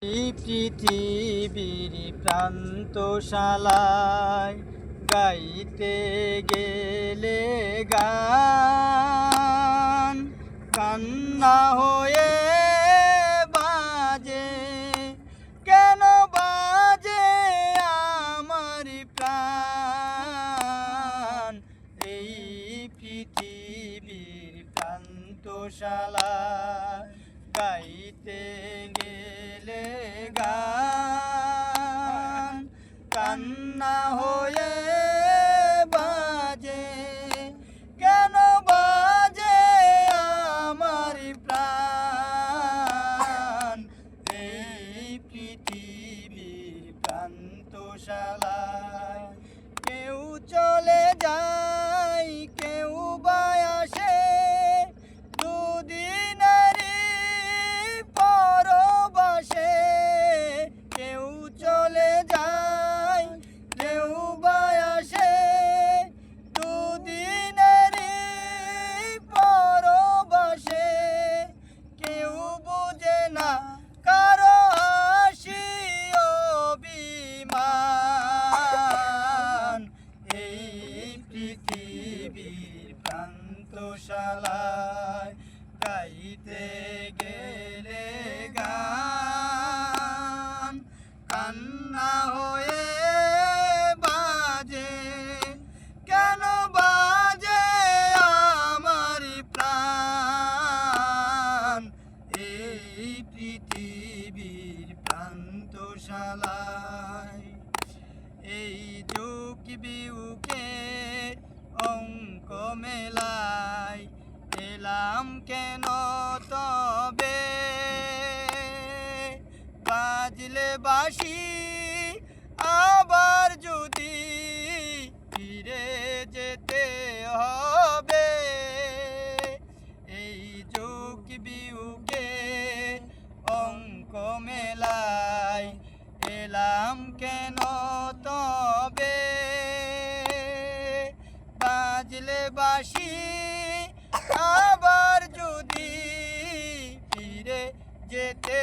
এই পৃথিবীর প্রান্তশালায় গাইতে গেলে গান কান্না হয়ে বাজে, কেন বাজে আমার প্রাণ। এই পৃথিবীর প্রান্তশালায় গাইতে গেলে গান কান্না হয়ে বাজে, কেন বাজে আমার প্রাণ। এই পৃথিবীর প্রান্তশালায় কেউ চলে যায়, কেউ বা আসে, দুদিনেরই পরবাসে। কেউ চলে যায়, কেউ বা আসে, দুদিনেরই পরবাসে। কেউ বোঝে না কারো হাসি অভিমান। এই পৃথিবীর প্রান্তশালায় গাইতে গেলে গান কান্না হয়ে বাজে, কেন বাজে আমার প্রাণ। এই পৃথিবীর প্রান্তশালায় এই যুগ বিউকের অঙ্ক মেলায় এলাম কেন তবে। বাজলে বাঁশি আবার যদি ফিরে যেতে হবে। এই যুগ বিউকের অঙ্ক মেলায় এলাম কেন তবে। বাজলে বাঁশি আবার যদি ফিরে যেতে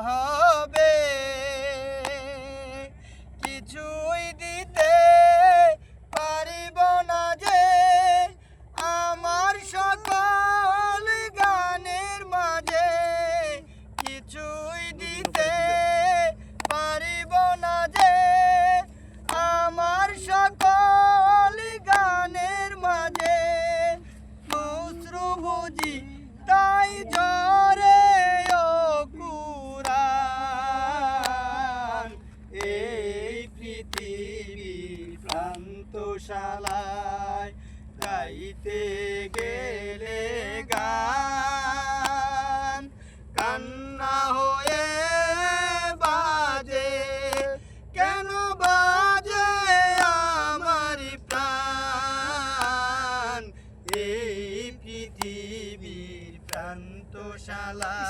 হবে। কিছুই দিতে পারিব না যে আমার সকল গানের মাঝে। কিছুই দিতে পারিব না যে আমার সকল গানের মাঝে। মসরু বুঝি তাই ঝরে অকুরান। এই পৃথিবীর প্রান্তশালায় গাইতে গেলে গান কান্না হয়ে বাজে, কেন বাজে আমার প্রাণ। এই পৃথিবীর প্রান্তশালায়